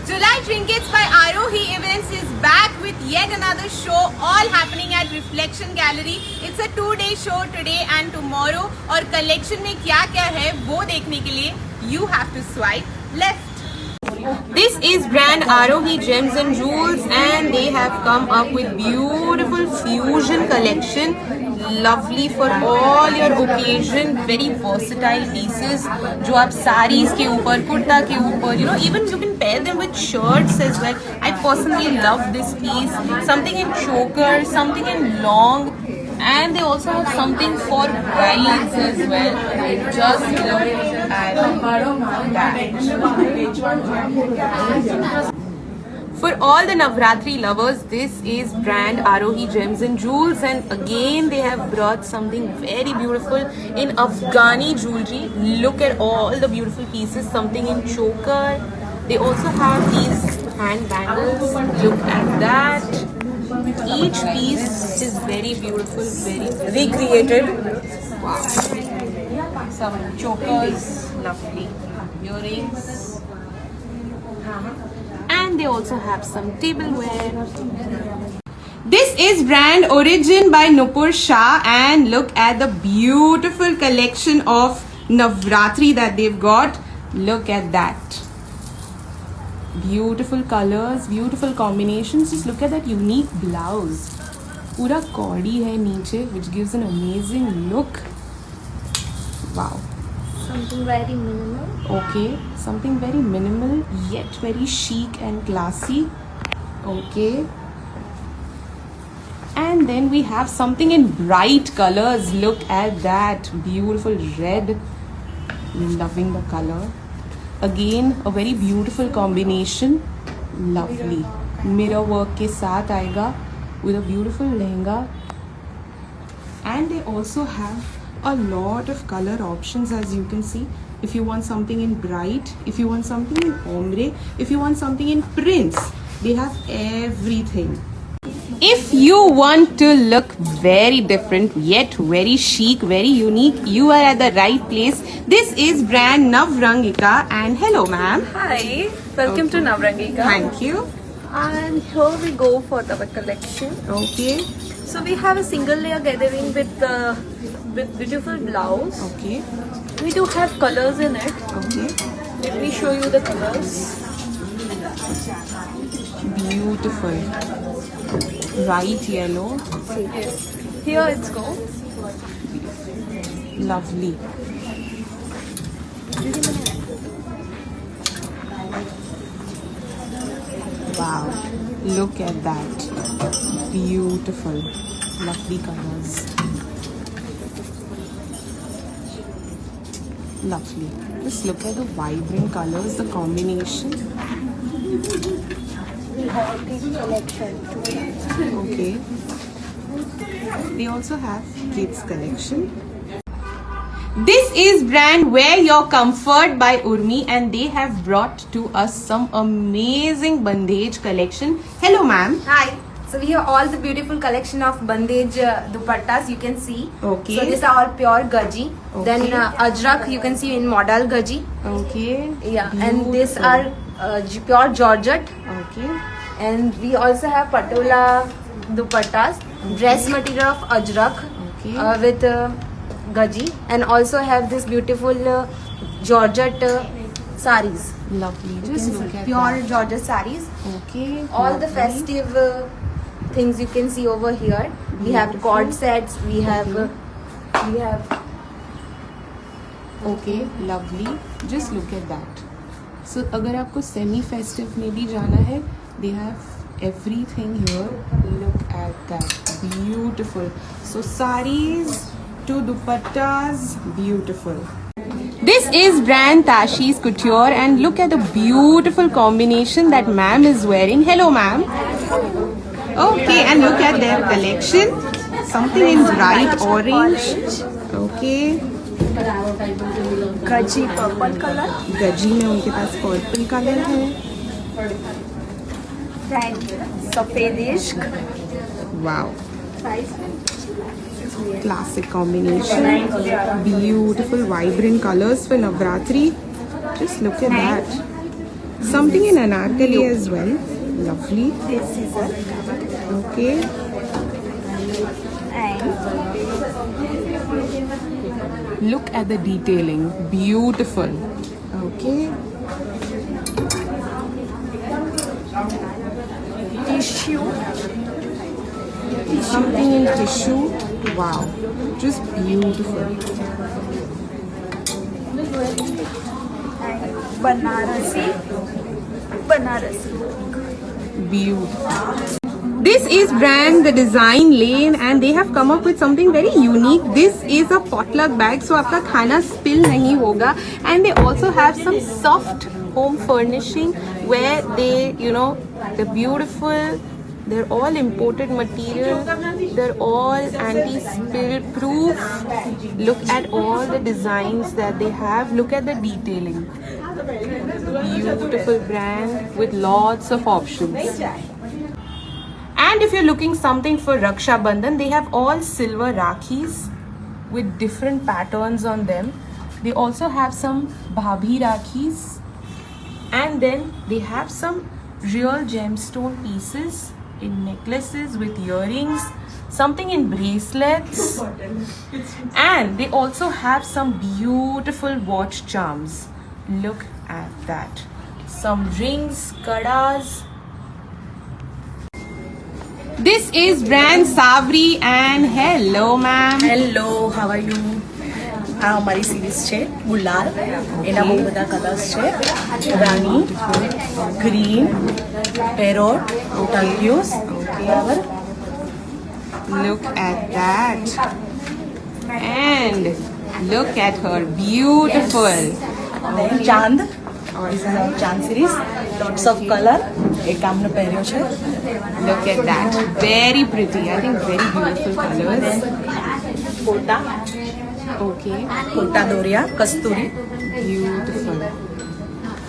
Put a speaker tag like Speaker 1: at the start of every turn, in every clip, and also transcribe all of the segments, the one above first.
Speaker 1: July Trinkets by Arohi Events is back with yet another show, all happening at Reflection Gallery. It's a 2-day show today and tomorrow. और collection में क्या क्या है वो देखने के लिए you have to swipe left. This is brand Arohi Gems and Jewels, and they have come up with beautiful fusion collection. Lovely for all your occasion, very versatile pieces जो आप sarees के ऊपर, कुर्ता के ऊपर, you know, even you can pair them with shirts as well. I personally love this piece. Something in choker, something in long, and they also have something for brides as well. Just look at that. For all the Navratri lovers, this is brand Arohi Gems and Jewels, and again they have brought something very beautiful in Afghani jewelry. Look at all the beautiful pieces, something in choker. They also have these hand bangles. Look at that. Each piece is very beautiful, very recreated. Wow. Some chokers, lovely. Earrings. And they also have some tableware. This is brand Origin by Nupur Shah, and look at the beautiful collection of Navratri that they've got. Look at that. Beautiful colors, beautiful combinations. Just look at that unique blouse. Pura kaudi hai niche, which gives an amazing look. Wow.
Speaker 2: Something very minimal.
Speaker 1: Okay, something very minimal yet very chic and classy. Okay. And then we have something in bright colors. Look at that. Beautiful red. Loving the color. Again, a very beautiful combination. Lovely. Mirror work ke saath aayega with a beautiful lehenga. And they also have a lot of color options, as you can see. If you want something in bright, if you want something in ombre, if you want something in prints, they have everything. If you want to look very different yet very chic, very unique, you are at the right place. This is brand Navrangika, and hello ma'am.
Speaker 2: Hi, welcome to Navrangika.
Speaker 1: Thank you.
Speaker 2: And here we go for our collection.
Speaker 1: Okay.
Speaker 2: So we have a single layer gathering with beautiful blouse.
Speaker 1: Okay.
Speaker 2: We do have colors in it.
Speaker 1: Okay.
Speaker 2: Let me show you the colors.
Speaker 1: Beautiful. Bright yellow.
Speaker 2: Yes. Here it's go.
Speaker 1: Lovely. Wow. Look at that. Beautiful. Lovely colors. Lovely. Just look at the vibrant colors, the combination.
Speaker 2: We have this collection.
Speaker 1: Okay. They also have kids collection. This is brand Wear Your Comfort by Urmi, and they have brought to us some amazing bandage collection. Hello ma'am.
Speaker 3: Hi. So we have all the beautiful collection of bandage dupattas you can see.
Speaker 1: Okay.
Speaker 3: So these are all pure gaji.
Speaker 1: Okay.
Speaker 3: Then ajrak you can see in modal gaji.
Speaker 1: Okay.
Speaker 3: Yeah. And these are pure georgette.
Speaker 1: Okay.
Speaker 3: And we also have patola dupattas, dress material of ajrak
Speaker 1: Okay.
Speaker 3: with gaji, and also have this beautiful georgette saris.
Speaker 1: Lovely. Just look at
Speaker 3: Pure
Speaker 1: that.
Speaker 3: georgette saris.
Speaker 1: Okay.
Speaker 3: All the
Speaker 1: lovely.
Speaker 3: festive things you can see over here. We have
Speaker 1: Beautiful.
Speaker 3: cord sets. We have
Speaker 1: Okay, lovely. Just look at that. So अगर आपको semi festive में भी जाना है, they have everything here. Look at that. Beautiful. So saris to dupattas, beautiful. This is brand Tashi's Couture, and look at the beautiful combination that ma'am is wearing. Hello ma'am. Okay, and look at their collection. Something in bright orange. Okay.
Speaker 2: Gaji purple color.
Speaker 1: गजी में उनके पास purple colour है.
Speaker 2: Then सफेद इश्क.
Speaker 1: Wow. Classic combination. Beautiful vibrant colors for Navratri. Just look at that. Something in anarkali as well. Lovely.
Speaker 2: This is
Speaker 1: Okay. Look at the detailing. Beautiful. Okay.
Speaker 2: tissue.
Speaker 1: Something in tissue. Wow. Just beautiful.
Speaker 2: Banarasi.
Speaker 1: Beautiful. This is brand The Design Lane and they have come up with something very unique. This is a potluck bag, so आपका खाना spill नहीं होगा. And they also have some soft home furnishing where they, you know, they're beautiful. They're all imported material. They're all anti-spill proof. Look at all the designs that they have. Look at the detailing. Beautiful brand with lots of options. And if you're looking something for Raksha Bandhan, they have all silver Rakhis with different patterns on them. They also have some Bhabhi Rakhis. And then they have some real gemstone pieces in necklaces with earrings, something in bracelets. And they also have some beautiful watch charms. Look at that. Some rings, kadas. This is brand Savri and hello ma'am.
Speaker 2: Hello, how are you? આ અમારી series છે ગુલાલ. એના બહુ બધા colours છે. રાની, green, parrot, turquoise. બરાબર.
Speaker 1: Look at that. And look at her. Beautiful.
Speaker 2: Chand. Chand series. Lots of colour. એ કામનો પહેર્યો છે.
Speaker 1: Look at that. Very pretty. I think very beautiful colors.
Speaker 2: Kota.
Speaker 1: Okay.
Speaker 2: Kota Doria, Kasturi.
Speaker 1: Beautiful.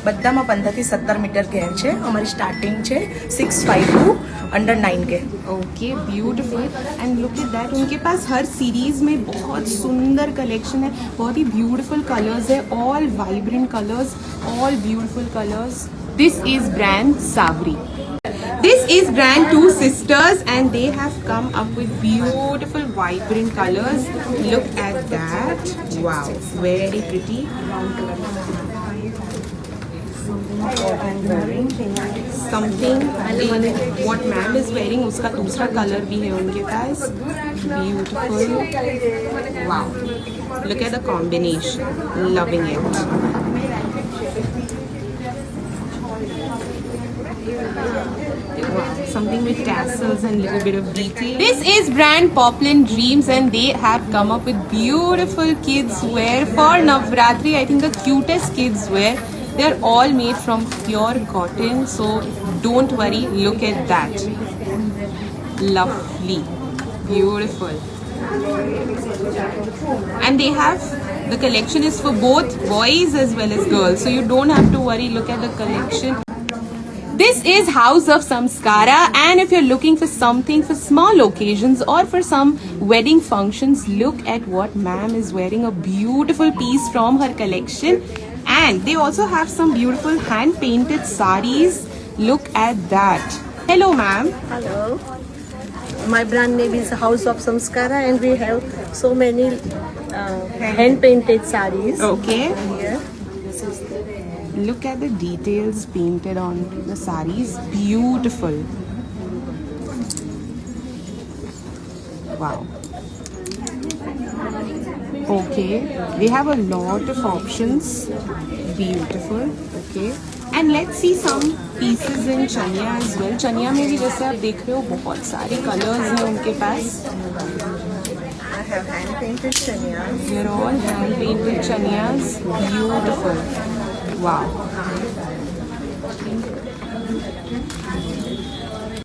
Speaker 2: બધામાં 15 થી 17 મીટર ઘેર છે. અમારી સ્ટાર્ટિંગ છે 652 under 9K.
Speaker 1: Okay beautiful. And look at that. उनके पास हर सीरीज में बहुत सुंदर कलेक्शन है. बहुत ही ब्यूटीफुल कलर्स है. All vibrant colours. All beautiful colours. This is brand Sawari. This is brand Two Sisters and they have come up with beautiful vibrant colors. Look at that. Wow, very pretty. Something what ma'am is wearing उसका दूसरा color भी है उनके पास. Beautiful. Wow. Look at the combination. Loving it. Wow, something with tassels and little bit of detail. This is brand Poplin Dreams and they have come up with beautiful kids wear for Navratri. I think the cutest kids wear. They're all made from pure cotton, so don't worry. Look at that. Lovely. Beautiful. And they have, the collection is for both boys as well as girls, so you don't have to worry. Look at the collection. This is House of Samskara and if you're looking for something for small occasions or for some wedding functions, look at what ma'am is wearing. A beautiful piece from her collection and they also have some beautiful hand painted saris. Look at that. Hello ma'am.
Speaker 4: Hello. My brand name is House of Samskara and we have so many hand painted sarees.
Speaker 1: Okay.
Speaker 4: Here. This is the
Speaker 1: Look at the details painted on the saris. Beautiful. Wow. Okay. They have a lot of options. Beautiful. Okay. And let's see some pieces in chania as well. Chania में भी जैसे आप देख रहे हो बहुत सारे colors हैं उनके पास.
Speaker 4: I have hand painted chanias.
Speaker 1: They're all hand painted chanias. Beautiful. Wow.